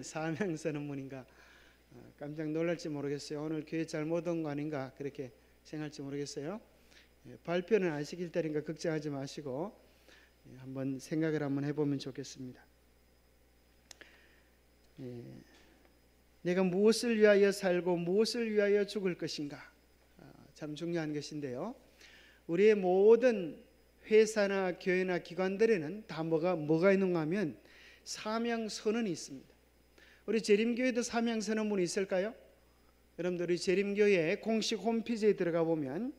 사명 선언문인가 깜짝 놀랄지 모르겠어요. 오늘 교회 잘못 온 거 아닌가 그렇게 생각할지 모르겠어요. 발표는 아시길 때니까 걱정하지 마시고 한번 생각을 한번 해보면 좋겠습니다. 내가 무엇을 위하여 살고 무엇을 위하여 죽을 것인가, 참 중요한 것인데요. 우리의 모든 회사나 교회나 기관들에는 다 뭐가 있는가 하면 사명 선언이 있습니다. 우리 재림교회도 사명 선언문이 있을까요? 여러분들, 우리 재림교회 공식 홈페이지에 들어가 보면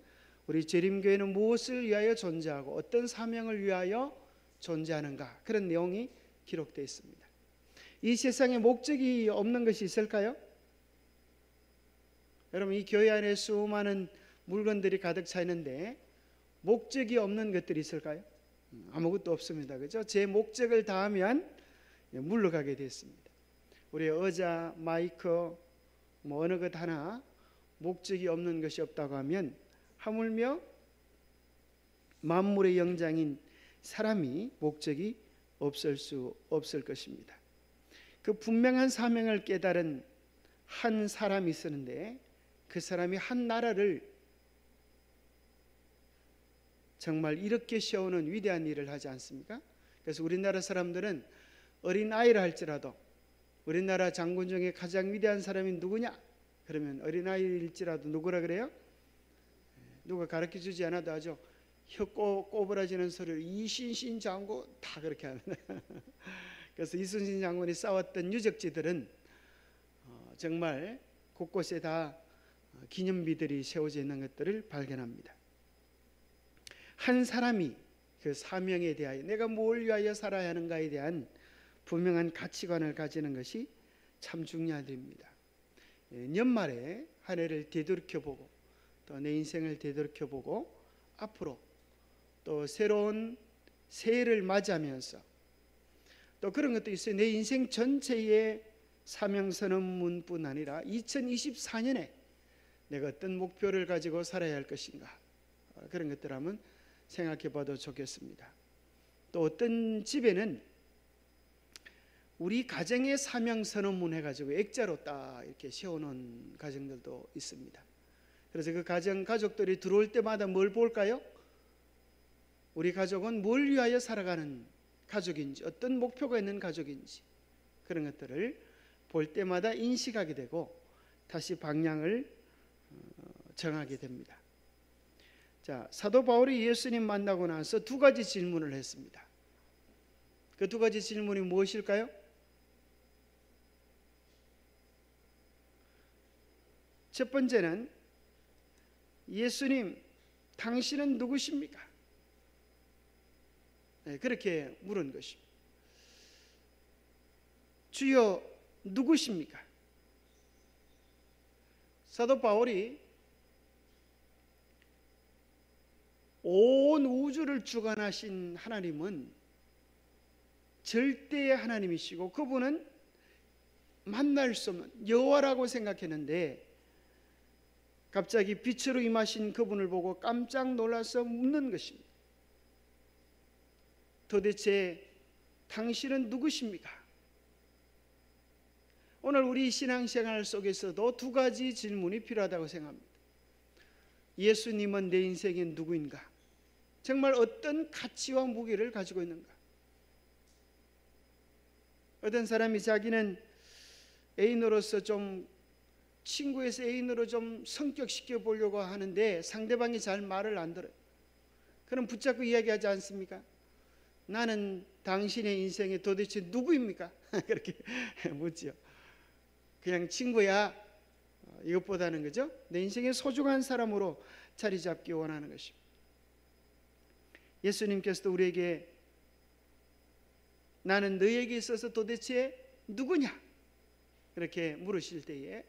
우리 재림교회는 무엇을 위하여 존재하고 어떤 사명을 위하여 존재하는가, 그런 내용이 기록되어 있습니다. 이 세상에 목적이 없는 것이 있을까요? 여러분, 이 교회 안에 수많은 물건들이 가득 차 있는데 목적이 없는 것들이 있을까요? 아무것도 없습니다. 그죠? 제 목적을 다하면 물러가게 됐습니다. 우리 의자, 마이크, 어느 것 하나 목적이 없는 것이 없다고 하면 하물며 만물의 영장인 사람이 목적이 없을 것입니다. 그 분명한 사명을 깨달은 한 사람이 있었는데 그 사람이 한 나라를 정말 이렇게 세우는 위대한 일을 하지 않습니까? 그래서 우리나라 사람들은 어린아이를 할지라도 우리나라 장군 중에 가장 위대한 사람이 누구냐? 그러면 어린아이일지라도 누구라 그래요? 누가 가르쳐주지 않아도 아주 혀 꼬부라지는 소리를 이순신 장군, 다 그렇게 합니다. 그래서 이순신 장군이 싸웠던 유적지들은 정말 곳곳에 다 기념비들이 세워져 있는 것들을 발견합니다. 한 사람이 그 사명에 대하여 내가 뭘 위하여 살아야 하는가에 대한 분명한 가치관을 가지는 것이 참 중요한 일입니다. 연말에 한 해를 되돌이켜보고 또 내 인생을 되돌이켜보고 앞으로 또 새로운 새해를 맞이하면서 또 그런 것도 있어요. 내 인생 전체의 사명선언문뿐 아니라 2024년에 내가 어떤 목표를 가지고 살아야 할 것인가, 그런 것들 한번 생각해 봐도 좋겠습니다. 또 어떤 집에는 우리 가정의 사명선언문 해가지고 액자로 딱 이렇게 세워놓은 가정들도 있습니다. 그래서 그 가족들이 들어올 때마다 뭘 볼까요? 우리 가족은 뭘 위하여 살아가는 가족인지, 어떤 목표가 있는 가족인지, 그런 것들을 볼 때마다 인식하게 되고 다시 방향을 정하게 됩니다. 자, 사도 바울이 예수님 만나고 나서 두 가지 질문을 했습니다. 그 두 가지 질문이 무엇일까요? 첫 번째는 예수님, 당신은 누구십니까? 그렇게 물은 것입니다. 주여, 누구십니까? 사도 바울이 온 우주를 주관하신 하나님은 절대의 하나님이시고 그분은 만날 수 없는 여호와라고 생각했는데 갑자기 빛으로 임하신 그분을 보고 깜짝 놀라서 묻는 것입니다. 도대체 당신은 누구십니까? 오늘 우리 신앙생활 속에서도 두 가지 질문이 필요하다고 생각합니다. 예수님은 내 인생의 누구인가? 정말 어떤 가치와 무게를 가지고 있는가? 어떤 사람이 자기는 애인으로서 좀 친구에서 애인으로 좀 성격시켜 보려고 하는데 상대방이 잘 말을 안 들어요. 그럼 붙잡고 이야기하지 않습니까? 나는 당신의 인생에 도대체 누구입니까? 그렇게 묻죠. 그냥 친구야, 이것보다는, 그죠? 내 인생의 소중한 사람으로 자리 잡기 원하는 것입니다. 예수님께서도 우리에게 나는 너에게 있어서 도대체 누구냐? 그렇게 물으실 때에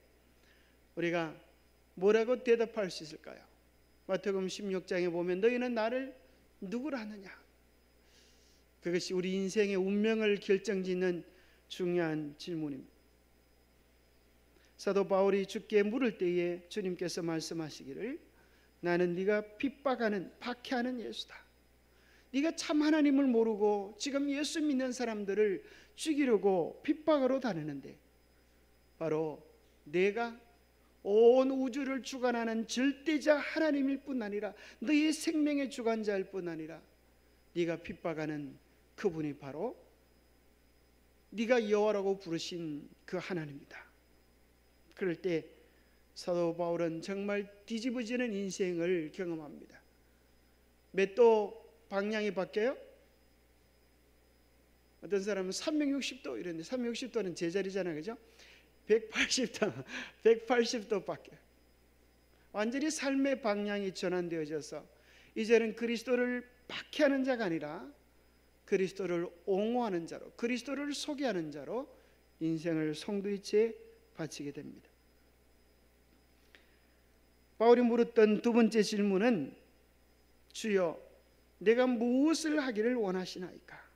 우리가 뭐라고 대답할 수 있을까요? 마태복음 16장에 보면 너희는 나를 누구라 하느냐? 그것이 우리 인생의 운명을 결정짓는 중요한 질문입니다. 사도 바울이 주께 물을 때에 주님께서 말씀하시기를 나는 네가 핍박하는 박해하는 예수다. 네가 참 하나님을 모르고 지금 예수 믿는 사람들을 죽이려고 핍박으로 다니는데 바로 내가 온 우주를 주관하는 절대자 하나님일 뿐 아니라 너의 생명의 주관자일 뿐 아니라 네가 핍박하는 그분이 바로 네가 여호와라고 부르신 그 하나님이다. 그럴 때 사도 바울은 정말 뒤집어지는 인생을 경험합니다. 몇 도 방향이 바뀌어요? 어떤 사람은 360도 이런데 360도는 제자리잖아요, 그죠? 180도 바뀌어요. 완전히 삶의 방향이 전환되어져서 이제는 그리스도를 박해하는 자가 아니라 그리스도를 옹호하는 자로, 그리스도를 소개하는 자로 인생을 송두리째 바치게 됩니다. 바울이 물었던 두 번째 질문은 주여 내가 무엇을 하기를 원하시나이까?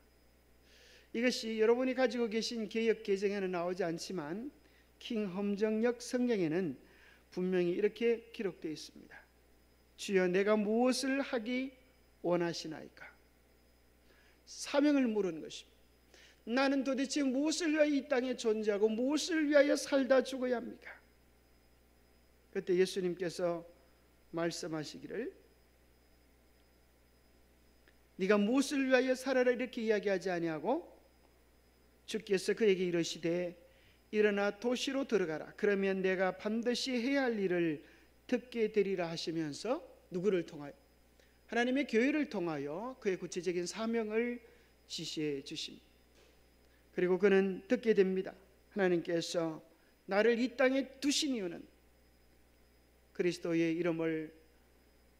이것이 여러분이 가지고 계신 개역 개정에는 나오지 않지만 킹 험정역 성경에는 분명히 이렇게 기록되어 있습니다. 주여 내가 무엇을 하기 원하시나이까? 사명을 물은 것입니다. 나는 도대체 무엇을 위하여 이 땅에 존재하고 무엇을 위하여 살다 죽어야 합니까? 그때 예수님께서 말씀하시기를 네가 무엇을 위하여 살아라 이렇게 이야기하지 아니하고 주께서 그에게 이르시되 일어나 도시로 들어가라. 그러면 내가 반드시 해야 할 일을 듣게 되리라 하시면서 누구를 통하여? 하나님의 교회를 통하여 그의 구체적인 사명을 지시해 주십니다. 그리고 그는 듣게 됩니다. 하나님께서 나를 이 땅에 두신 이유는 그리스도의 이름을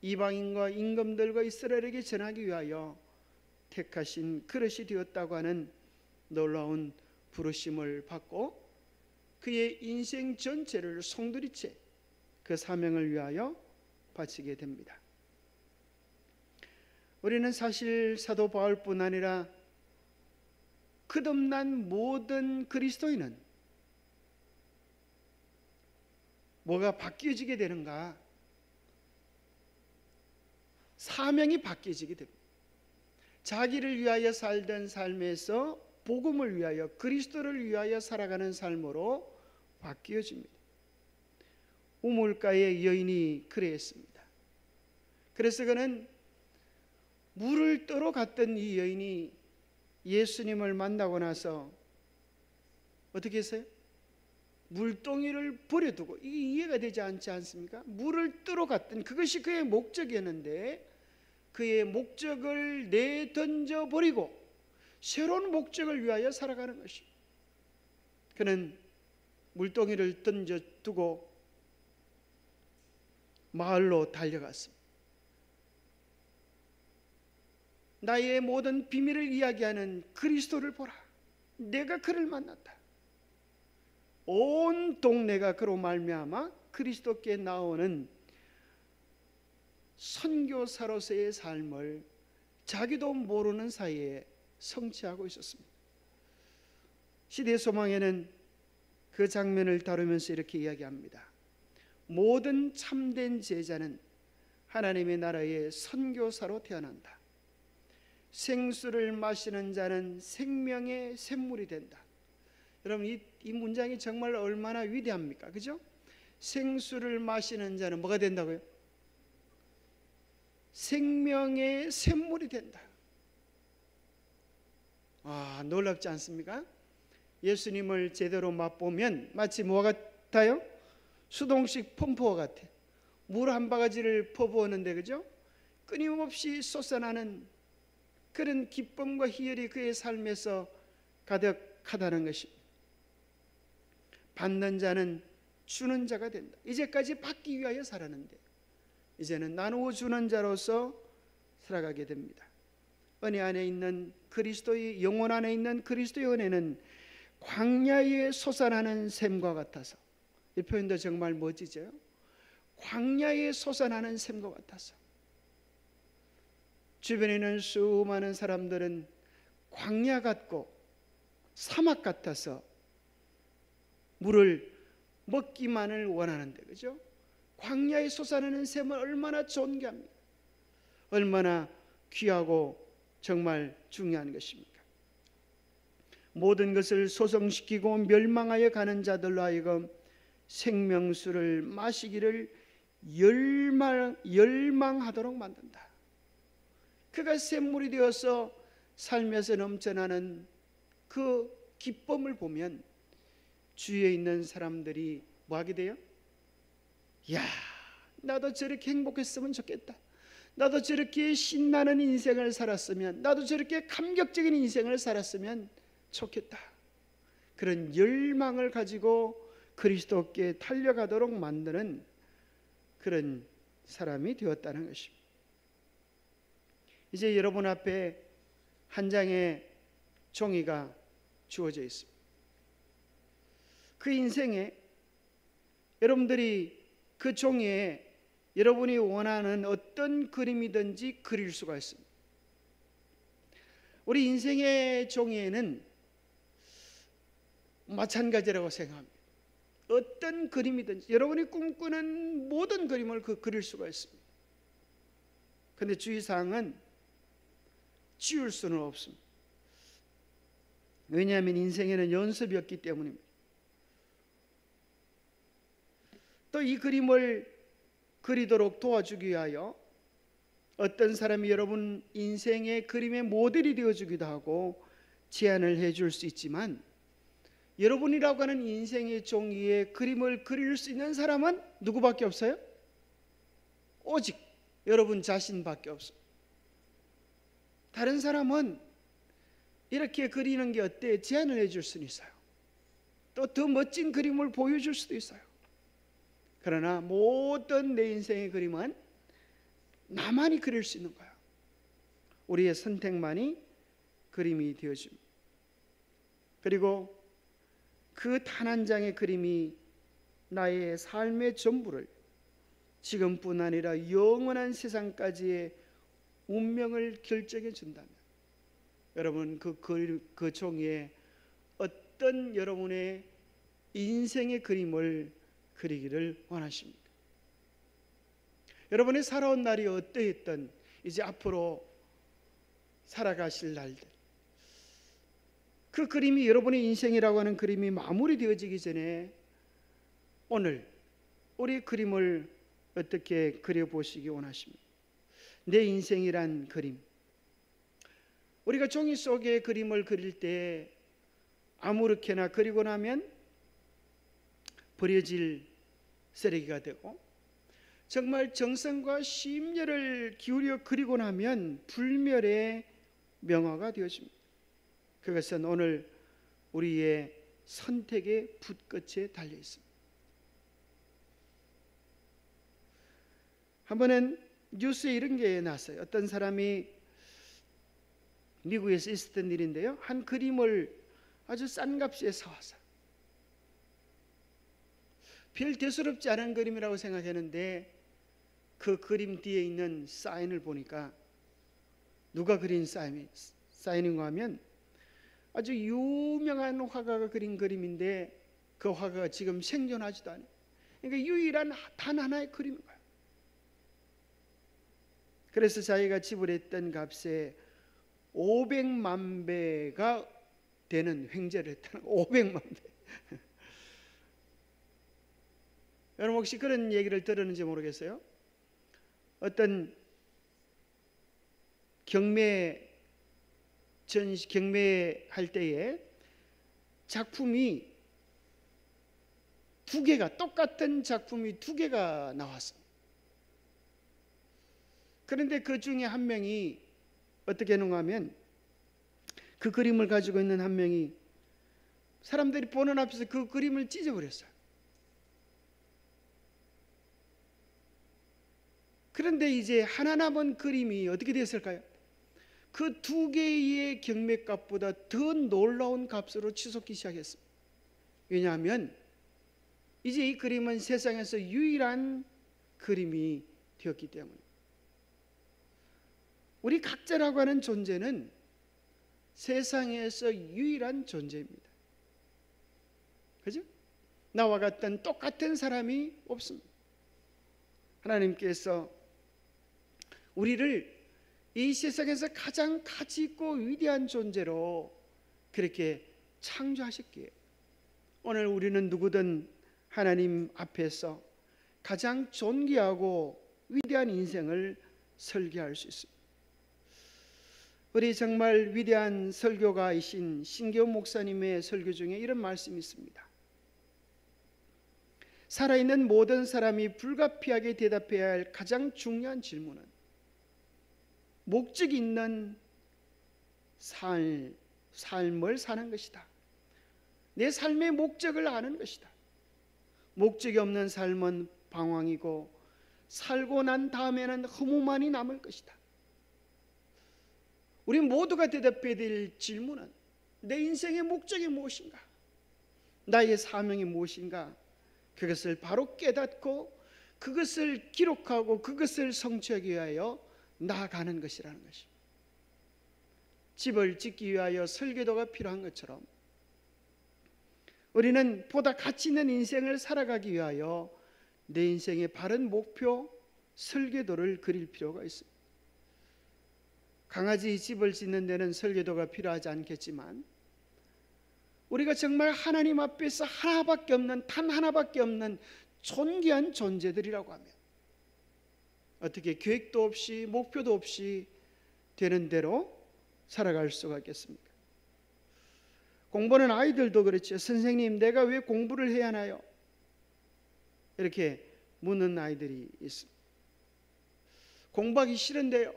이방인과 임금들과 이스라엘에게 전하기 위하여 택하신 그릇이 되었다고 하는 놀라운 부르심을 받고 그의 인생 전체를 송두리째 그 사명을 위하여 바치게 됩니다. 우리는 사실 사도 바울뿐 아니라 거듭난 모든 그리스도인은 뭐가 바뀌어지게 되는가? 사명이 바뀌어지게 됩니다. 자기를 위하여 살던 삶에서 복음을 위하여 그리스도를 위하여 살아가는 삶으로 바뀌어집니다. 우물가의 여인이 그랬습니다. 그래서 그는 물을 떠러 갔던 이 여인이 예수님을 만나고 나서 어떻게 했어요? 물동이를 버려두고, 이게 이해가 되지 않지 않습니까? 물을 뜨러 갔던 그것이 그의 목적이었는데 그의 목적을 내던져 버리고 새로운 목적을 위하여 살아가는 것입니다. 그는 물동이를 던져두고 마을로 달려갔습니다. 나의 모든 비밀을 이야기하는 그리스도를 보라. 내가 그를 만났다. 온 동네가 그로 말미암아 그리스도께 나오는 선교사로서의 삶을 자기도 모르는 사이에 성취하고 있었습니다. 시대의 소망에는 그 장면을 다루면서 이렇게 이야기합니다. 모든 참된 제자는 하나님의 나라의 선교사로 태어난다. 생수를 마시는 자는 생명의 샘물이 된다. 여러분 이 문장이 정말 얼마나 위대합니까? 그죠? 생수를 마시는 자는 뭐가 된다고요? 생명의 샘물이 된다. 아, 놀랍지 않습니까? 예수님을 제대로 맛보면 마치 뭐가 같아요? 수동식 펌프와 같아. 물 한 바가지를 퍼부었는데, 그죠? 끊임없이 솟아나는 그런 기쁨과 희열이 그의 삶에서 가득하다는 것입니다. 받는 자는 주는 자가 된다. 이제까지 받기 위하여 살았는데 이제는 나누어 주는 자로서 살아가게 됩니다. 은혜 안에 있는 그리스도의 영혼 안에 있는 그리스도의 은혜는 광야에 솟아나는 샘과 같아서, 이 표현도 정말 멋지죠. 광야에 솟아나는 샘과 같아서. 주변에 있는 수많은 사람들은 광야 같고 사막 같아서 물을 먹기만을 원하는데, 그죠? 광야에 솟아나는 샘을 얼마나 존귀합니까? 얼마나 귀하고 정말 중요한 것입니까? 모든 것을 소성시키고 멸망하여 가는 자들로 하여금 생명수를 마시기를 열망하도록 만든다. 그가 샘물이 되어서 삶에서 넘쳐나는 그 기쁨을 보면 주위에 있는 사람들이 뭐하게 돼요? 야, 나도 저렇게 행복했으면 좋겠다. 나도 저렇게 신나는 인생을 살았으면, 나도 저렇게 감격적인 인생을 살았으면 좋겠다. 그런 열망을 가지고 그리스도께 달려가도록 만드는 그런 사람이 되었다는 것입니다. 이제 여러분 앞에 한 장의 종이가 주어져 있습니다. 그 인생에 여러분들이 그 종이에 여러분이 원하는 어떤 그림이든지 그릴 수가 있습니다. 우리 인생의 종이에는 마찬가지라고 생각합니다. 어떤 그림이든지 여러분이 꿈꾸는 모든 그림을 그릴 수가 있습니다. 그런데 주의사항은 지울 수는 없습니다. 왜냐하면 인생에는 연습이 없기 때문입니다. 또 이 그림을 그리도록 도와주기 위하여 어떤 사람이 여러분 인생의 그림의 모델이 되어주기도 하고 제안을 해줄 수 있지만, 여러분이라고 하는 인생의 종이에 그림을 그릴 수 있는 사람은 누구밖에 없어요? 오직 여러분 자신밖에 없어요. 다른 사람은 이렇게 그리는 게 어때? 제안을 해줄 수는 있어요. 또 더 멋진 그림을 보여줄 수도 있어요. 그러나 모든 내 인생의 그림은 나만이 그릴 수 있는 거예요. 우리의 선택만이 그림이 되어집니다. 그리고 그 단 한 장의 그림이 나의 삶의 전부를, 지금뿐 아니라 영원한 세상까지의 운명을 결정해 준다면, 여러분 그 종이에 어떤 여러분의 인생의 그림을 그리기를 원하십니까? 여러분이 살아온 날이 어떠했든 이제 앞으로 살아가실 날들, 그 그림이, 여러분의 인생이라고 하는 그림이 마무리되어지기 전에 오늘 우리 그림을 어떻게 그려보시기 원하십니까? 내 인생이란 그림, 우리가 종이 속에 그림을 그릴 때 아무렇게나 그리고 나면 버려질 쓰레기가 되고, 정말 정성과 심려를 기울여 그리고 나면 불멸의 명화가 되어집니다. 그것은 오늘 우리의 선택의 붓끝에 달려 있습니다. 한 번은 뉴스에 이런 게 났어요. 어떤 사람이 미국에서 있었던 일인데요, 한 그림을 아주 싼 값에 사왔어요. 별 대수롭지 않은 그림이라고 생각했는데 그 그림 뒤에 있는 사인을 보니까 누가 그린 사인인가 하면 아주 유명한 화가가 그린 그림인데 그 화가가 지금 생존하지도 않아요. 그러니까 유일한 단 하나의 그림인 거예요. 그래서 자기가 지불했던 값에 500만 배가 되는 횡재를 했다는, 500만 배. 여러분 혹시 그런 얘기를 들었는지 모르겠어요. 어떤 경매할 때에 작품이 두 개가, 똑같은 작품이 두 개가 나왔어요. 그런데 그 중에 한 명이 어떻게 했는가 하면, 그 그림을 가지고 있는 한 명이 사람들이 보는 앞에서 그 그림을 찢어버렸어요. 그런데 이제 하나 남은 그림이 어떻게 됐을까요? 그 두 개의 경매값보다 더 놀라운 값으로 치솟기 시작했습니다. 왜냐하면 이제 이 그림은 세상에서 유일한 그림이 되었기 때문에. 우리 각자라고 하는 존재는 세상에서 유일한 존재입니다. 그죠? 나와 같은 똑같은 사람이 없습니다. 하나님께서 우리를 이 세상에서 가장 가치 있고 위대한 존재로 그렇게 창조하셨기에 오늘 우리는 누구든 하나님 앞에서 가장 존귀하고 위대한 인생을 설계할 수 있습니다. 우리 정말 위대한 설교가이신 신교훈 목사님의 설교 중에 이런 말씀이 있습니다. 살아있는 모든 사람이 불가피하게 대답해야 할 가장 중요한 질문은 목적 있는 삶을 사는 것이다. 내 삶의 목적을 아는 것이다. 목적이 없는 삶은 방황이고 살고 난 다음에는 허무만이 남을 것이다. 우리 모두가 대답해야 될 질문은 내 인생의 목적이 무엇인가? 나의 사명이 무엇인가? 그것을 바로 깨닫고 그것을 기록하고 그것을 성취하기 위하여 나아가는 것이라는 것입니다. 집을 짓기 위하여 설계도가 필요한 것처럼 우리는 보다 가치 있는 인생을 살아가기 위하여 내 인생의 바른 목표, 설계도를 그릴 필요가 있습니다. 강아지 집을 짓는 데는 설계도가 필요하지 않겠지만 우리가 정말 하나님 앞에서 단 하나밖에 없는 존귀한 존재들이라고 하면 어떻게 계획도 없이 목표도 없이 되는 대로 살아갈 수가 있겠습니까? 공부하는 아이들도 그렇죠. 선생님, 내가 왜 공부를 해야 하나요? 이렇게 묻는 아이들이 있습니다. 공부하기 싫은데요.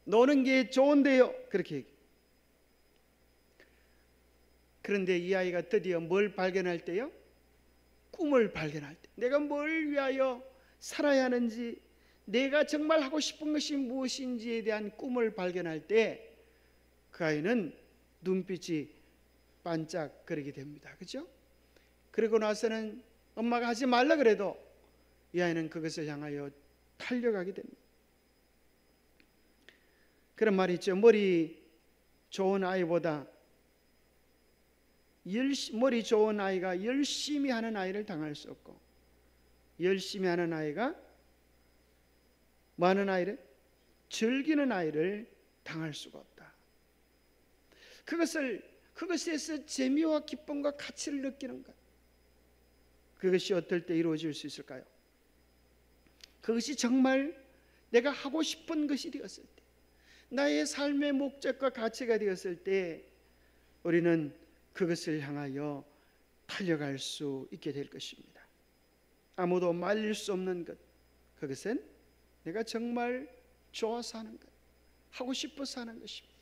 노는 게 좋은데요. 그렇게 얘기해요. 그런데 이 아이가 드디어 뭘 발견할 때요? 꿈을 발견할 때, 내가 뭘 위하여 살아야 하는지, 내가 정말 하고 싶은 것이 무엇인지에 대한 꿈을 발견할 때 그 아이는 눈빛이 반짝거리게 됩니다. 그렇죠? 그러고 나서는 엄마가 하지 말라 그래도 이 아이는 그것을 향하여 달려가게 됩니다. 그런 말이 있죠. 머리 좋은 아이보다 머리 좋은 아이가 열심히 하는 아이를 당할 수 없고, 열심히 하는 아이가 많은 아이를 즐기는 아이를 당할 수가 없다. 그것에서 재미와 기쁨과 가치를 느끼는 것, 그것이 어떨 때 이루어질 수 있을까요? 그것이 정말 내가 하고 싶은 것이 되었을 때, 나의 삶의 목적과 가치가 되었을 때 우리는 그것을 향하여 달려갈 수 있게 될 것입니다. 아무도 말릴 수 없는 것, 그것은 내가 정말 좋아서 하는 것, 하고 싶어서 하는 것입니다.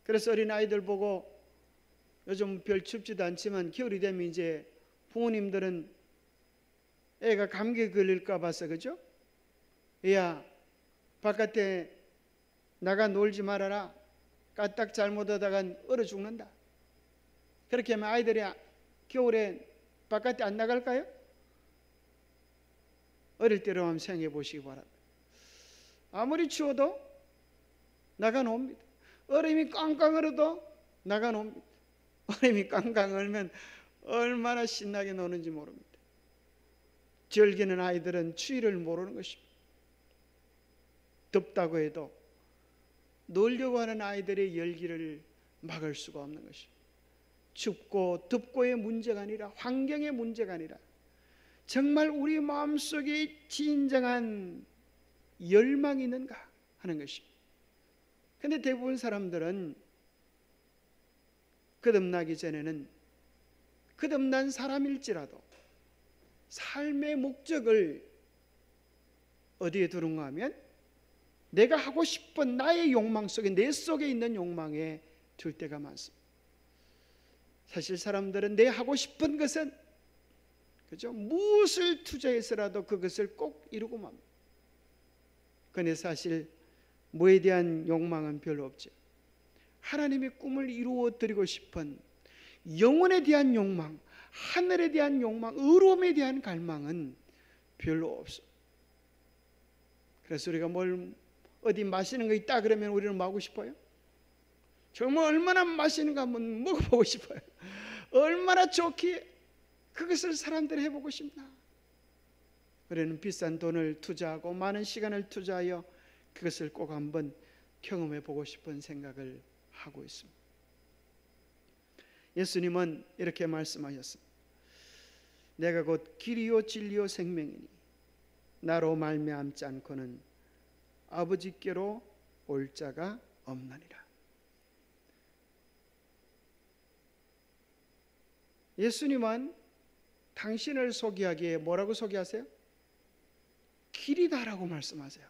그래서 어린 아이들 보고, 요즘 별 춥지도 않지만 겨울이 되면 이제 부모님들은 애가 감기 걸릴까 봐서, 그죠? 야, 바깥에 나가 놀지 말아라. 까딱 잘못하다간 얼어 죽는다. 그렇게 하면 아이들이 겨울에 바깥에 안 나갈까요? 어릴 때로 한번 생각해 보시기 바랍니다. 아무리 추워도 나가 놉니다. 얼음이 꽝꽝 얼어도 나가 놉니다. 얼음이 꽝꽝 얼면 얼마나 신나게 노는지 모릅니다. 즐기는 아이들은 추위를 모르는 것입니다. 덥다고 해도 놀려고 하는 아이들의 열기를 막을 수가 없는 것입니다. 춥고 덥고의 문제가 아니라, 환경의 문제가 아니라 정말 우리 마음속에 진정한 열망이 있는가 하는 것입니다. 그런데 대부분 사람들은 거듭나기 전에는 거듭난 사람일지라도 삶의 목적을 어디에 두는가 하면 내가 하고 싶은 나의 욕망 속에, 내 속에 있는 욕망에 둘 때가 많습니다. 사실 사람들은 내 하고 싶은 것은, 그죠? 무엇을 투자해서라도 그것을 꼭 이루고 맙니다. 그런데 사실 뭐에 대한 욕망은 별로 없죠. 하나님의 꿈을 이루어 드리고 싶은 영혼에 대한 욕망, 하늘에 대한 욕망, 의로움에 대한 갈망은 별로 없어. 그래서 우리가 어디 맛있는 거 있다 그러면 우리는 뭐 하고 싶어요? 정말 얼마나 맛있는가 한번 먹어보고 싶어요. 얼마나 좋기에 그것을 사람들이 해보고 싶나. 우리는 비싼 돈을 투자하고 많은 시간을 투자하여 그것을 꼭 한번 경험해 보고 싶은 생각을 하고 있습니다. 예수님은 이렇게 말씀하셨습니다. 내가 곧 길이요 진리요 생명이니 나로 말미암지 않고는 아버지께로 올 자가 없느니라. 예수님은 당신을 소개하기에 뭐라고 소개하세요? 길이다라고 말씀하세요.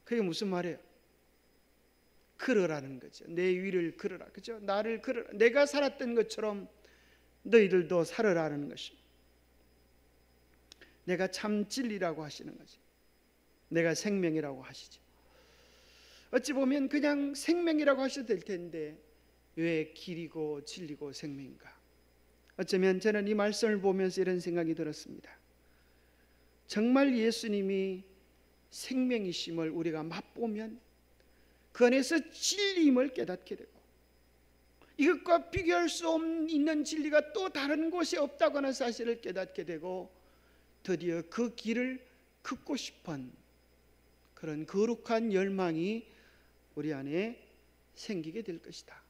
그게 무슨 말이에요? 걸으라는 거죠. 내 위를 걸으라. 그죠? 나를 걸으라. 내가 살았던 것처럼 너희들도 살으라는 것입니다. 내가 참 진리라고 하시는 거죠. 내가 생명이라고 하시죠. 어찌 보면 그냥 생명이라고 하셔도 될 텐데 왜 길이고 진리고 생명인가? 어쩌면 저는 이 말씀을 보면서 이런 생각이 들었습니다. 정말 예수님이 생명이심을 우리가 맛보면 그 안에서 진리임을 깨닫게 되고 이것과 비교할 수 없는 진리가 또 다른 곳에 없다고 하는 사실을 깨닫게 되고 드디어 그 길을 걷고 싶은 그런 거룩한 열망이 우리 안에 생기게 될 것이다.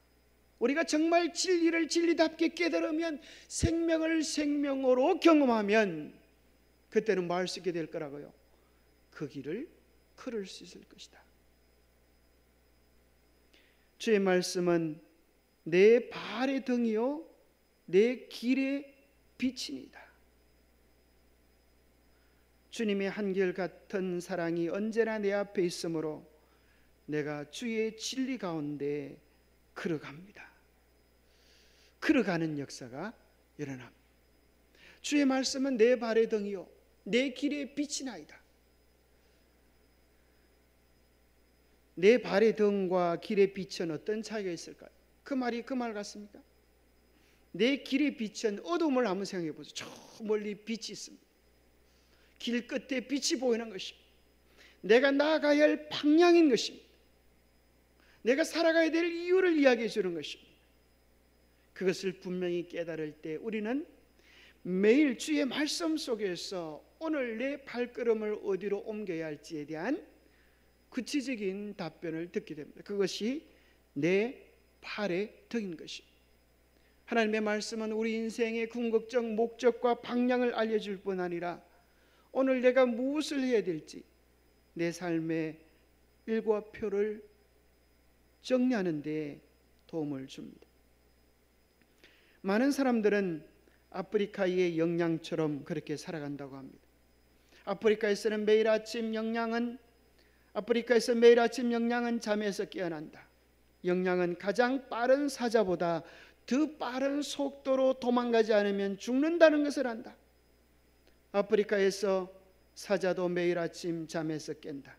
우리가 정말 진리를 진리답게 깨달으면 생명을 생명으로 경험하면 그때는 뭐 할 수 있게 될 거라고요? 그 길을 걸을 수 있을 것이다. 주의 말씀은 내 발의 등이요 내 길의 빛이니이다. 주님의 한결같은 사랑이 언제나 내 앞에 있으므로 내가 주의 진리 가운데 걸어갑니다. 걸어가는 역사가 일어납니다. 주의 말씀은 내 발의 등이요 내 길의 빛이나이다. 내 발의 등과 길의 빛은 어떤 차이가 있을까요? 그 말이 그 말 같습니까? 내 길의 빛은 어둠을 한번 생각해 보세요. 저 멀리 빛이 있습니다. 길 끝에 빛이 보이는 것입니다. 내가 나아가야 할 방향인 것입니다. 내가 살아가야 될 이유를 이야기해 주는 것입니다. 그것을 분명히 깨달을 때 우리는 매일 주의 말씀 속에서 오늘 내 발걸음을 어디로 옮겨야 할지에 대한 구체적인 답변을 듣게 됩니다. 그것이 내 발의 등인 것입니다. 하나님의 말씀은 우리 인생의 궁극적 목적과 방향을 알려줄 뿐 아니라 오늘 내가 무엇을 해야 될지 내 삶의 일과표를 정리하는 데 도움을 줍니다. 많은 사람들은 아프리카의 영양처럼 그렇게 살아간다고 합니다. 아프리카에서 매일 아침 영양은 잠에서 깨어난다. 영양은 가장 빠른 사자보다 더 빠른 속도로 도망가지 않으면 죽는다는 것을 안다. 아프리카에서 사자도 매일 아침 잠에서 깬다.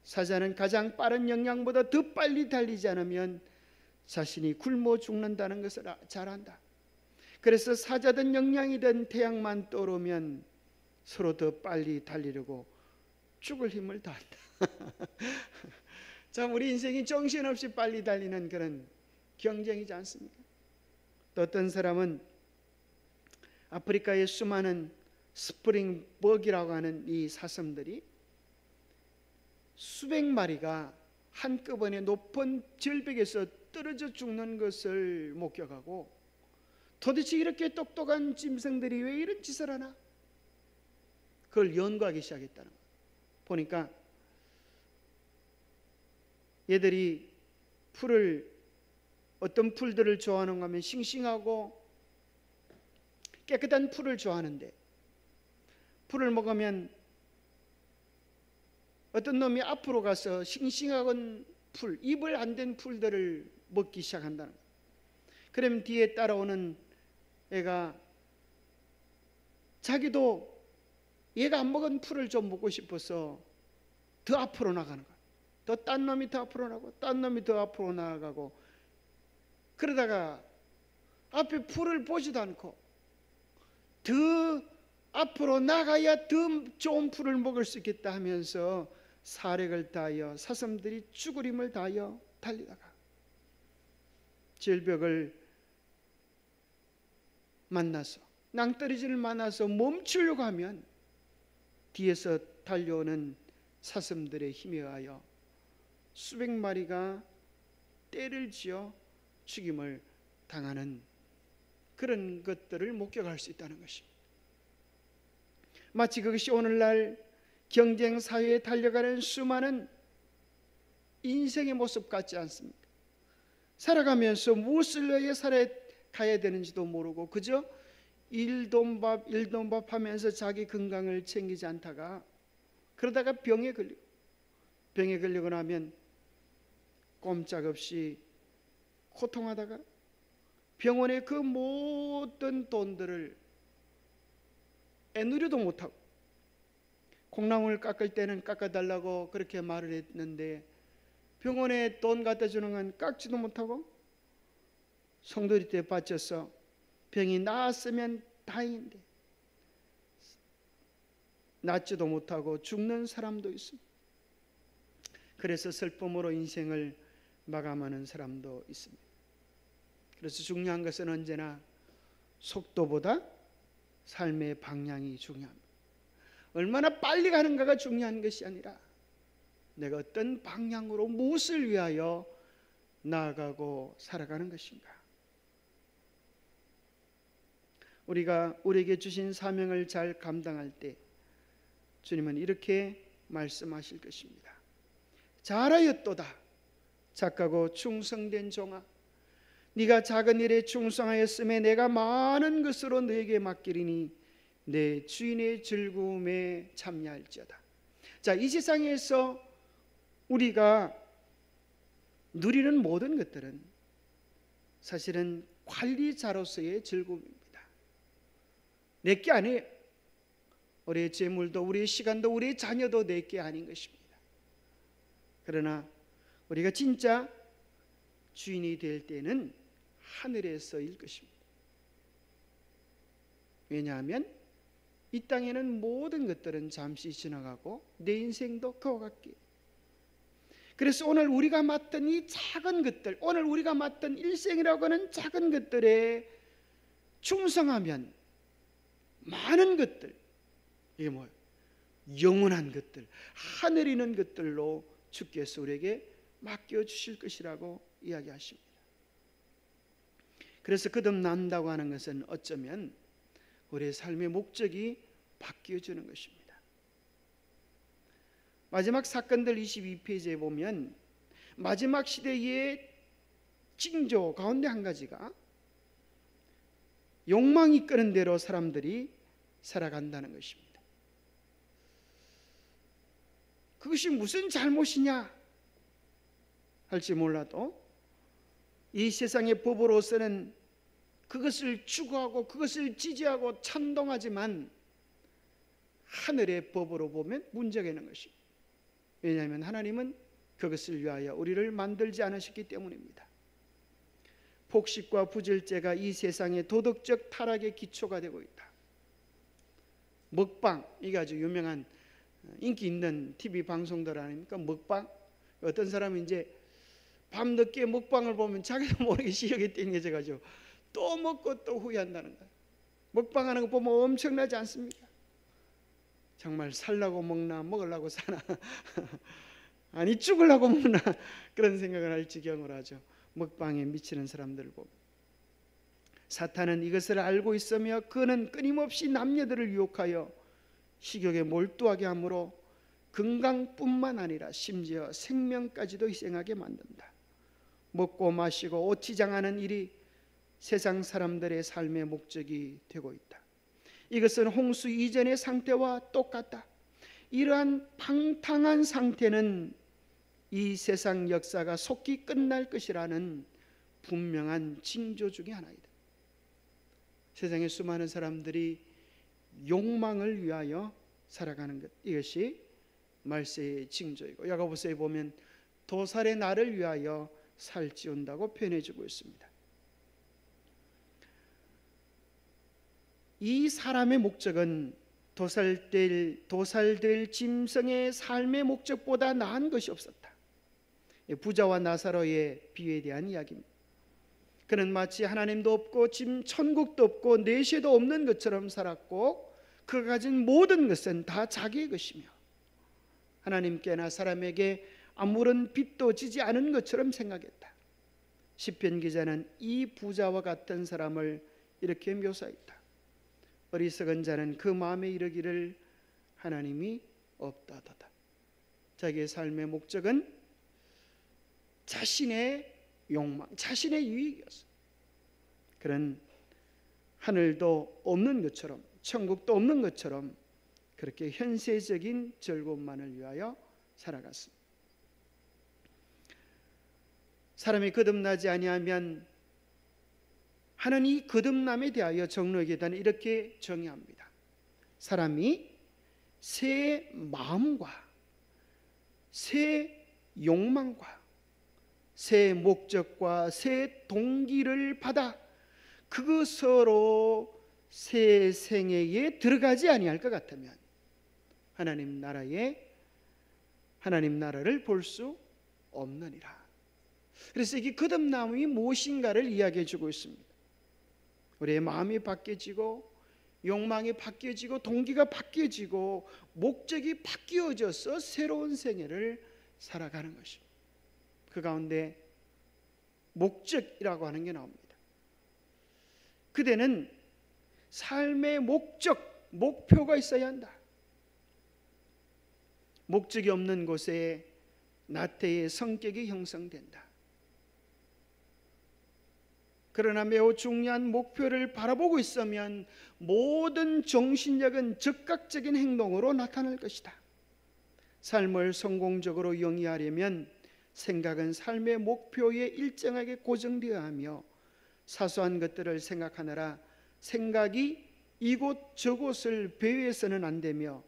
사자는 가장 빠른 영양보다 더 빨리 달리지 않으면 자신이 굶어 죽는다는 것을 잘 안다. 그래서 사자든 영양이든 태양만 떠오르면 서로 더 빨리 달리려고 죽을 힘을 다한다. 참 우리 인생이 정신없이 빨리 달리는 그런 경쟁이지 않습니까? 또 어떤 사람은 아프리카의 수많은 스프링버기라고 하는 이 사슴들이 수백 마리가 한꺼번에 높은 절벽에서 떨어져 죽는 것을 목격하고 도대체 이렇게 똑똑한 짐승들이 왜 이런 짓을 하나? 그걸 연구하기 시작했다는 거예요. 보니까 얘들이 어떤 풀들을 좋아하는가 하면 싱싱하고 깨끗한 풀을 좋아하는데 풀을 먹으면 어떤 놈이 앞으로 가서 싱싱한 풀, 입을 안 댄 풀들을 먹기 시작한다는 거예요. 그러면 뒤에 따라오는 애가 자기도 얘가 안 먹은 풀을 좀 먹고 싶어서 더 앞으로 나가는 거예요. 또 딴 놈이 더 앞으로 나가고 딴 놈이 더 앞으로 나가고 그러다가 앞에 풀을 보지도 않고 더 앞으로 나가야 더 좋은 풀을 먹을 수 있겠다 하면서 사력을 다하여 사슴들이 죽을 힘을 다하여 달리다가 절벽을 만나서 낭떠러지를 만나서 멈추려고 하면 뒤에서 달려오는 사슴들의 힘에 의하여 수백 마리가 떼를 지어 죽임을 당하는 그런 것들을 목격할 수 있다는 것입니다. 마치 그것이 오늘날 경쟁 사회에 달려가는 수많은 인생의 모습 같지 않습니까? 살아가면서 무엇을 위해 살아가야 되는지도 모르고 그저 일돈밥 하면서 자기 건강을 챙기지 않다가 그러다가 병에 걸리고 나면 꼼짝없이 고통하다가 병원의 그 모든 돈들을 애누리도 못하고 콩나물 깎을 때는 깎아달라고 그렇게 말을 했는데 병원에 돈 갖다 주는 건 깎지도 못하고 송두리 때 바쳐서 병이 나았으면 다행인데 낫지도 못하고 죽는 사람도 있습니다. 그래서 슬픔으로 인생을 마감하는 사람도 있습니다. 그래서 중요한 것은 언제나 속도보다 삶의 방향이 중요합니다. 얼마나 빨리 가는가가 중요한 것이 아니라 내가 어떤 방향으로 무엇을 위하여 나아가고 살아가는 것인가. 우리가 우리에게 주신 사명을 잘 감당할 때 주님은 이렇게 말씀하실 것입니다. 잘하였도다 착하고 충성된 종아, 네가 작은 일에 충성하였음에 내가 많은 것으로 너에게 맡기리니 내 주인의 즐거움에 참여할지어다. 자, 이 세상에서 우리가 누리는 모든 것들은 사실은 관리자로서의 즐거움입니다. 내게 아니에요. 우리의 재물도 우리의 시간도 우리의 자녀도 내게 아닌 것입니다. 그러나 우리가 진짜 주인이 될 때는 하늘에서일 것입니다. 왜냐하면 이 땅에는 모든 것들은 잠시 지나가고 내 인생도 그와 같게. 그래서 오늘 우리가 맡은 이 작은 것들, 오늘 우리가 맡은 일생이라고 하는 작은 것들에 충성하면 많은 것들, 이게 뭐예요? 영원한 것들, 하늘에 있는 것들로 주께서 우리에게 맡겨주실 것이라고 이야기하십니다. 그래서 거듭난다고 하는 것은 어쩌면 우리의 삶의 목적이 바뀌어지는 것입니다. 마지막 사건들 22페이지에 보면 마지막 시대의 징조 가운데 한 가지가 욕망이 이끄는 대로 사람들이 살아간다는 것입니다. 그것이 무슨 잘못이냐 할지 몰라도 이 세상의 법으로서는 그것을 추구하고 그것을 지지하고 찬동하지만 하늘의 법으로 보면 문제가 있는 것입니다. 왜냐하면 하나님은 그것을 위하여 우리를 만들지 않으셨기 때문입니다. 폭식과 부질죄가 이 세상의 도덕적 타락의 기초가 되고 있다. 먹방, 이게 아주 유명한 인기 있는 TV 방송들 아닙니까? 먹방. 어떤 사람은 이제 밤늦게 먹방을 보면 자기도 모르게 식욕이 땡겨져가지고 또 먹고 또 후회한다는 거예요. 먹방하는 거 보면 엄청나지 않습니까? 정말 살라고 먹나 먹으려고 사나 아니 죽으려고 먹나 그런 생각을 할 지경으로 하죠. 먹방에 미치는 사람들을 보고. 사탄은 이것을 알고 있으며 그는 끊임없이 남녀들을 유혹하여 식욕에 몰두하게 하므로 건강뿐만 아니라 심지어 생명까지도 희생하게 만든다. 먹고 마시고 오치장하는 일이 세상 사람들의 삶의 목적이 되고 있다. 이것은 홍수 이전의 상태와 똑같다. 이러한 방탕한 상태는 이 세상 역사가 속히 끝날 것이라는 분명한 징조 중에 하나이다. 세상의 수많은 사람들이 욕망을 위하여 살아가는 것, 이것이 말세의 징조이고 야고보서에 보면 도살의 날을 위하여 살찌운다고 표현해주고 있습니다. 이 사람의 목적은 도살될 짐승의 삶의 목적보다 나은 것이 없었다. 부자와 나사로의 비유에 대한 이야기입니다. 그는 마치 하나님도 없고 천국도 없고 내세도 없는 것처럼 살았고 그가 가진 모든 것은 다 자기의 것이며 하나님께나 사람에게 아무런 빚도 지지 않은 것처럼 생각했다. 시편 기자는 이 부자와 같은 사람을 이렇게 묘사했다. 어리석은 자는 그 마음에 이르기를 하나님이 없다도다. 자기의 삶의 목적은 자신의 욕망, 자신의 유익이었어. 그런 하늘도 없는 것처럼, 천국도 없는 것처럼 그렇게 현세적인 즐거움만을 위하여 살아갔습니다. 사람이 거듭나지 아니하면, 하는 이 거듭남에 대하여 정로기도는 이렇게 정의합니다. 사람이 새 마음과 새 욕망과 새 목적과 새 동기를 받아 그것으로 새 생애에 들어가지 아니할 것 같으면 하나님 나라를 볼 수 없느니라. 그래서 이 거듭남이 무엇인가를 이야기해 주고 있습니다. 우리의 마음이 바뀌어지고 욕망이 바뀌어지고 동기가 바뀌어지고 목적이 바뀌어져서 새로운 생애를 살아가는 것입니다. 그 가운데 목적이라고 하는 게 나옵니다. 그대는 삶의 목적, 목표가 있어야 한다. 목적이 없는 곳에 나태의 성격이 형성된다. 그러나 매우 중요한 목표를 바라보고 있으면 모든 정신력은 즉각적인 행동으로 나타날 것이다. 삶을 성공적으로 영위하려면 생각은 삶의 목표에 일정하게 고정되어야 하며, 사소한 것들을 생각하느라 생각이 이곳 저곳을 배회해서는 안 되며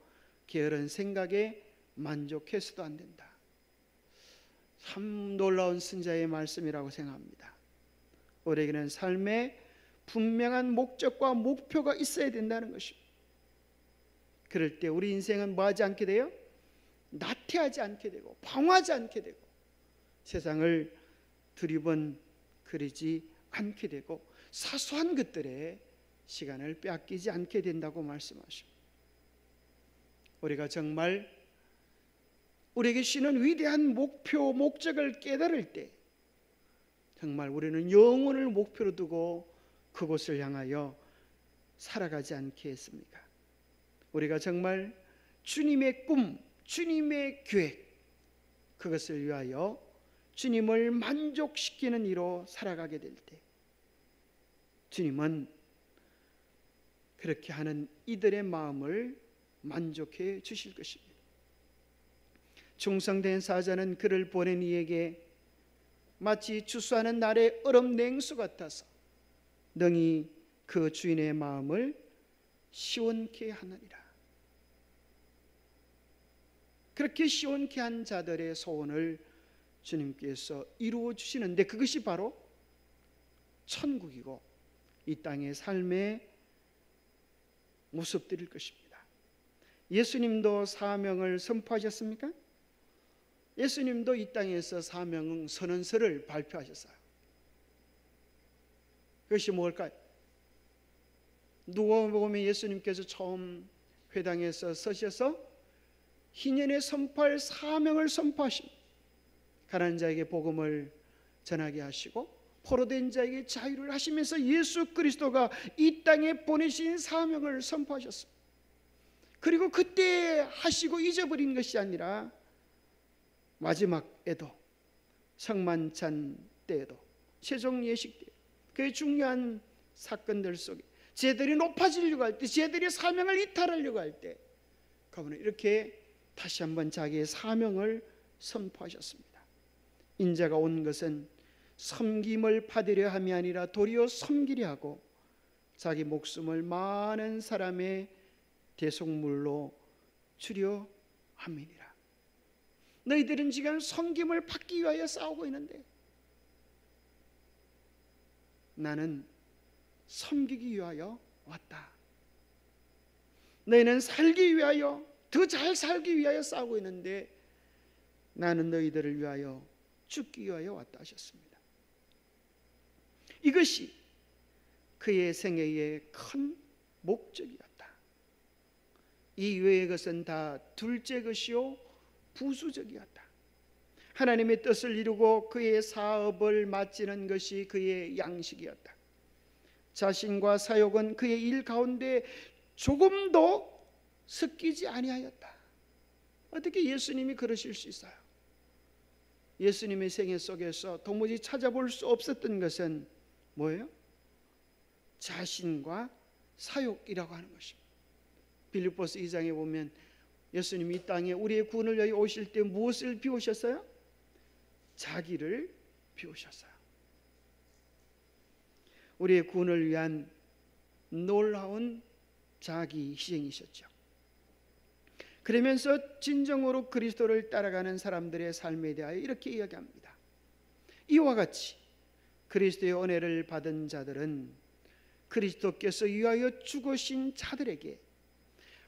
게으른 생각에 만족해서도 안 된다. 참 놀라운 선자의 말씀이라고 생각합니다. 우리에게는 삶에 분명한 목적과 목표가 있어야 된다는 것입니다. 그럴 때 우리 인생은 뭐하지 않게 돼요? 나태하지 않게 되고 방황하지 않게 되고 세상을 두리번거리지 않게 되고 사소한 것들에 시간을 빼앗기지 않게 된다고 말씀하십니다. 우리가 정말 우리에게 주시는 위대한 목표, 목적을 깨달을 때 정말 우리는 영혼을 목표로 두고 그곳을 향하여 살아가지 않겠습니까? 우리가 정말 주님의 꿈, 주님의 계획, 그것을 위하여 주님을 만족시키는 이로 살아가게 될 때 주님은 그렇게 하는 이들의 마음을 만족해 주실 것입니다. 충성된 사자는 그를 보낸 이에게 마치 추수하는 날의 얼음 냉수 같아서 능히 그 주인의 마음을 시원케 하느니라. 그렇게 시원케 한 자들의 소원을 주님께서 이루어 주시는데, 그것이 바로 천국이고 이 땅의 삶의 모습들일 것입니다. 예수님도 사명을 선포하셨습니까? 예수님도 이 땅에서 사명 선언서를 발표하셨어요. 그것이 뭘까요? 누가복음에 예수님께서 처음 회당에서 서셔서 희년에 선포할 사명을 선포하십니다. 가난한 자에게 복음을 전하게 하시고 포로된 자에게 자유를 하시면서 예수 그리스도가 이 땅에 보내신 사명을 선포하셨습니다. 그리고 그때 하시고 잊어버린 것이 아니라 마지막에도, 성만찬 때에도, 세종 예식 때, 그 중요한 사건들 속에 쟤들이 높아지려고 할 때, 쟤들이 사명을 이탈하려고 할 때 그분은 이렇게 다시 한번 자기의 사명을 선포하셨습니다. 인자가 온 것은 섬김을 받으려 함이 아니라 도리어 섬기려 하고 자기 목숨을 많은 사람의 대속물로 주려 함이니라. 너희들은 지금 섬김을 받기 위하여 싸우고 있는데 나는 섬기기 위하여 왔다. 너희는 살기 위하여, 더 잘 살기 위하여 싸우고 있는데 나는 너희들을 위하여 죽기 위하여 왔다 하셨습니다. 이것이 그의 생애의 큰 목적이었다. 이 외의 것은 다 둘째 것이요 부수적이었다. 하나님의 뜻을 이루고 그의 사업을 마치는 것이 그의 양식이었다. 자신과 사욕은 그의 일 가운데 조금도 섞이지 아니하였다. 어떻게 예수님이 그러실 수 있어요? 예수님의 생애 속에서 도무지 찾아볼 수 없었던 것은 뭐예요? 자신과 사욕이라고 하는 것입니다. 빌립보서 2장에 보면 예수님이 이 땅에 우리의 구원을 위하여 오실 때 무엇을 비우셨어요? 자기를 비우셨어요. 우리의 구원을 위한 놀라운 자기 희생이셨죠. 그러면서 진정으로 그리스도를 따라가는 사람들의 삶에 대하여 이렇게 이야기합니다. 이와 같이 그리스도의 은혜를 받은 자들은 그리스도께서 위하여 죽으신 자들에게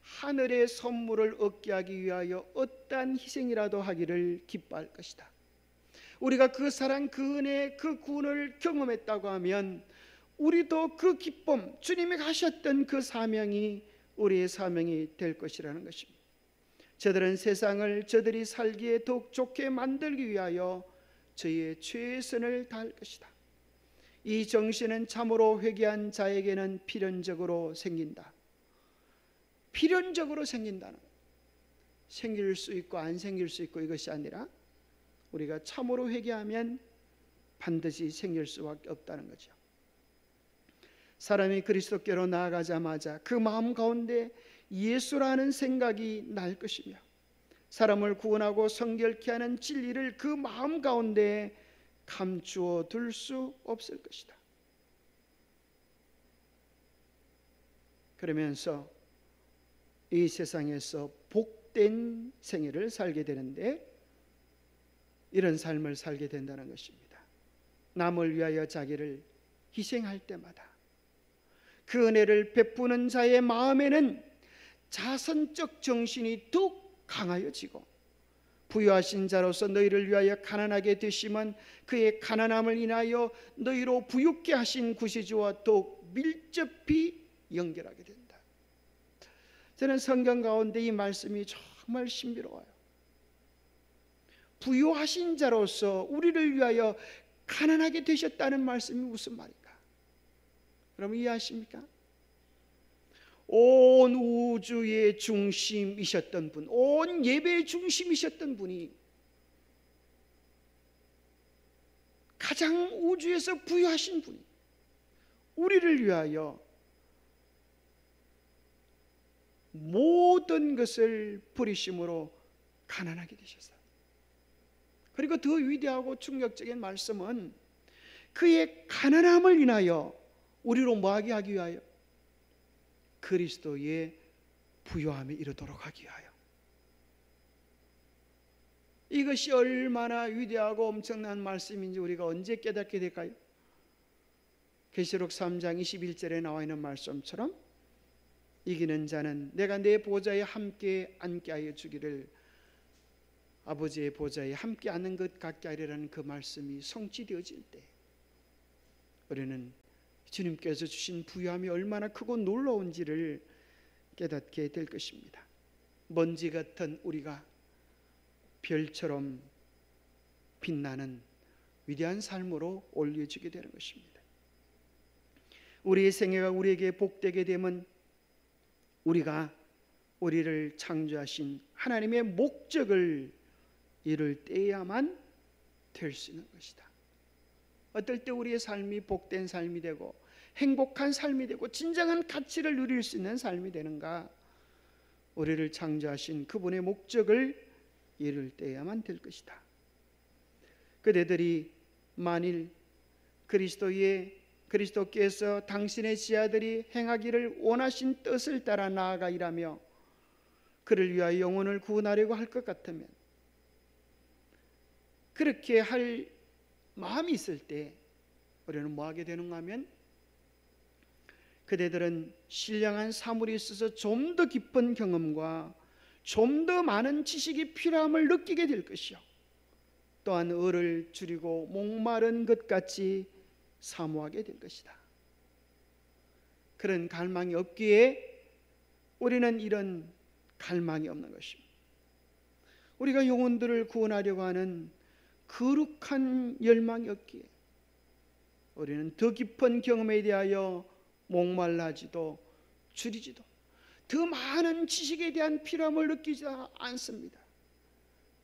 하늘의 선물을 얻게 하기 위하여 어떠한 희생이라도 하기를 기뻐할 것이다. 우리가 그 사랑, 그 은혜, 그 구원을 경험했다고 하면 우리도 그 기쁨, 주님이 가셨던 그 사명이 우리의 사명이 될 것이라는 것입니다. 저들은 세상을 저들이 살기에 더욱 좋게 만들기 위하여 저희의 최선을 다할 것이다. 이 정신은 참으로 회개한 자에게는 필연적으로 생긴다. 필연적으로 생긴다는 것. 생길 수 있고 안 생길 수 있고 이것이 아니라 우리가 참으로 회개하면 반드시 생길 수밖에 없다는 거죠. 사람이 그리스도께로 나아가자마자 그 마음 가운데 예수라는 생각이 날 것이며 사람을 구원하고 성결케 하는 진리를 그 마음 가운데 감추어 둘 수 없을 것이다. 그러면서 이 세상에서 복된 생애를 살게 되는데 이런 삶을 살게 된다는 것입니다. 남을 위하여 자기를 희생할 때마다 그 은혜를 베푸는 자의 마음에는 자선적 정신이 더욱 강하여지고 부유하신 자로서 너희를 위하여 가난하게 되심은 그의 가난함을 인하여 너희로 부유케 하신 구세주와 더욱 밀접히 연결하게 된다. 저는 성경 가운데 이 말씀이 정말 신비로워요. 부유하신 자로서 우리를 위하여 가난하게 되셨다는 말씀이 무슨 말일까? 여러분 이해하십니까? 온 우주의 중심이셨던 분, 온 예배의 중심이셨던 분이 가장 우주에서 부유하신 분이 우리를 위하여 모든 것을 버리심으로 가난하게 되셨어요. 그리고 더 위대하고 충격적인 말씀은 그의 가난함을 인하여 우리로 뭐하게 하기 위하여? 그리스도의 부유함에 이르도록 하기 위하여. 이것이 얼마나 위대하고 엄청난 말씀인지 우리가 언제 깨닫게 될까요? 계시록 3장 21절에 나와 있는 말씀처럼 이기는 자는 내가 내 보좌에 함께 앉게 하여 주기를 아버지의 보좌에 함께 앉는 것 같게 하리라는 그 말씀이 성취되어질 때 우리는 주님께서 주신 부유함이 얼마나 크고 놀라운지를 깨닫게 될 것입니다. 먼지 같은 우리가 별처럼 빛나는 위대한 삶으로 올려지게 되는 것입니다. 우리의 생애가 우리에게 복되게 되면 우리가 우리를 창조하신 하나님의 목적을 이룰 때야만 될 수 있는 것이다. 어떨 때 우리의 삶이 복된 삶이 되고 행복한 삶이 되고 진정한 가치를 누릴 수 있는 삶이 되는가? 우리를 창조하신 그분의 목적을 이룰 때야만 될 것이다. 그대들이 만일 그리스도께서 당신의 지아들이 행하기를 원하신 뜻을 따라 나아가 일하며 그를 위하여 영혼을 구원하려고 할 것 같으면 그렇게 할 마음이 있을 때 우리는 뭐 하게 되는가 하면 그대들은 신령한 사물이 있어서 좀 더 깊은 경험과 좀 더 많은 지식이 필요함을 느끼게 될 것이요 또한 을을 줄이고 목마른 것 같이 사모하게 될 것이다. 그런 갈망이 없기에 우리는 이런 갈망이 없는 것입니다. 우리가 영혼들을 구원하려고 하는 거룩한 열망이었기에 우리는 더 깊은 경험에 대하여 목말라지도 줄이지도 더 많은 지식에 대한 필요함을 느끼지 않습니다.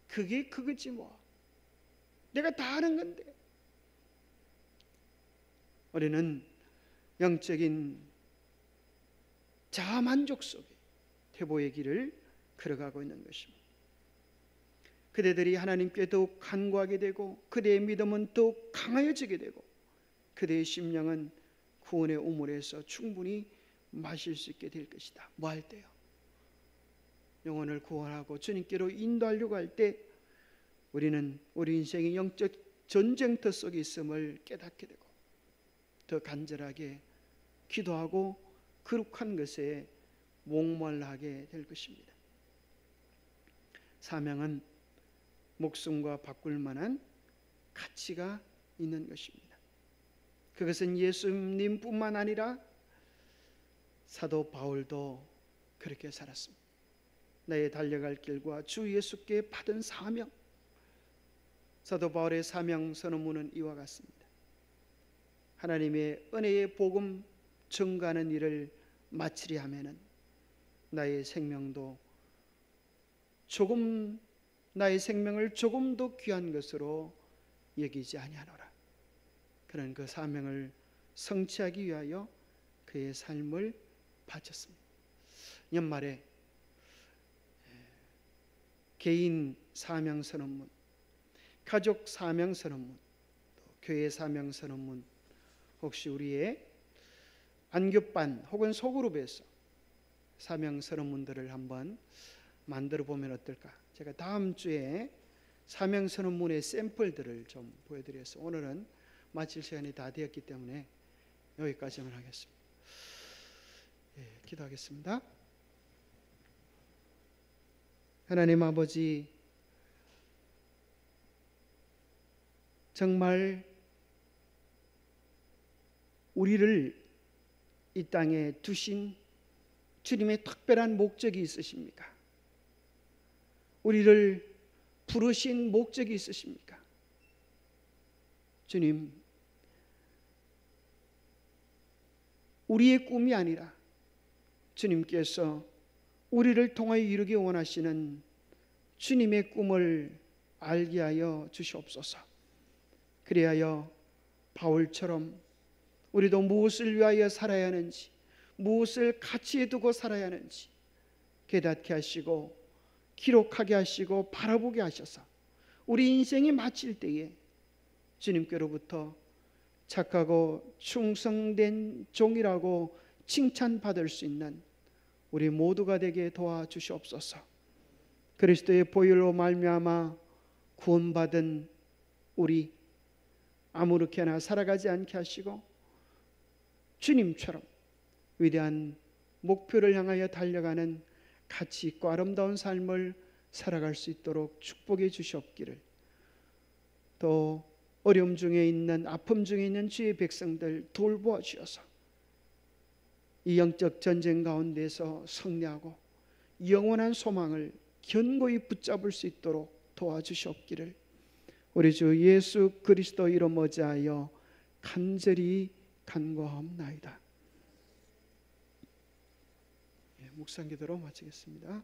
그게 그거지 뭐. 내가 다 아는 건데. 우리는 영적인 자만족 속에 퇴보의 길을 걸어가고 있는 것입니다. 그대들이 하나님께 더욱 간구하게 되고 그대의 믿음은 더욱 강하여지게 되고 그대의 심령은 구원의 우물에서 충분히 마실 수 있게 될 것이다. 뭐 할 때요? 영혼을 구원하고 주님께로 인도하려고 할 때 우리는 우리 인생의 영적 전쟁터 속에 있음을 깨닫게 되고 더 간절하게 기도하고 거룩한 것에 목말라하게 될 것입니다. 사명은 목숨과 바꿀 만한 가치가 있는 것입니다. 그것은 예수님뿐만 아니라 사도 바울도 그렇게 살았습니다. 나의 달려갈 길과 주 예수께 받은 사명. 사도 바울의 사명 선언문은 이와 같습니다. 하나님의 은혜의 복음 전가하는 일을 마치려 하면은 나의 생명을 조금도 귀한 것으로 여기지 아니하노라. 그는 그 사명을 성취하기 위하여 그의 삶을 바쳤습니다. 연말에 개인 사명 선언문, 가족 사명 선언문, 교회 사명 선언문, 혹시 우리의 안교반 혹은 소그룹에서 사명 선언문들을 한번 만들어 보면 어떨까? 제가 다음 주에 사명 선언문의 샘플들을 좀 보여드려서 오늘은 마칠 시간이 다 되었기 때문에 여기까지만 하겠습니다. 기도하겠습니다. 하나님 아버지, 정말 우리를 이 땅에 두신 주님의 특별한 목적이 있으십니까? 우리를 부르신 목적이 있으십니까? 주님, 우리의 꿈이 아니라 주님께서 우리를 통하여 이루기 원하시는 주님의 꿈을 알게 하여 주시옵소서. 그리하여 바울처럼 우리도 무엇을 위하여 살아야 하는지, 무엇을 가치에 두고 살아야 하는지 깨닫게 하시고 기록하게 하시고 바라보게 하셔서 우리 인생이 마칠 때에 주님께로부터 착하고 충성된 종이라고 칭찬받을 수 있는 우리 모두가 되게 도와주시옵소서. 그리스도의 보혈로 말미암아 구원받은 우리 아무렇게나 살아가지 않게 하시고 주님처럼 위대한 목표를 향하여 달려가는 가치 있고 아름다운 삶을 살아갈 수 있도록 축복해 주시옵기를, 또 어려움 중에 있는, 아픔 중에 있는 주의 백성들 돌보아 주셔서 이 영적 전쟁 가운데서 승리하고 영원한 소망을 견고히 붙잡을 수 있도록 도와주시옵기를 우리 주 예수 그리스도 이름 어지하여 간절히 간구하옵나이다. 묵상 기도로 마치겠습니다.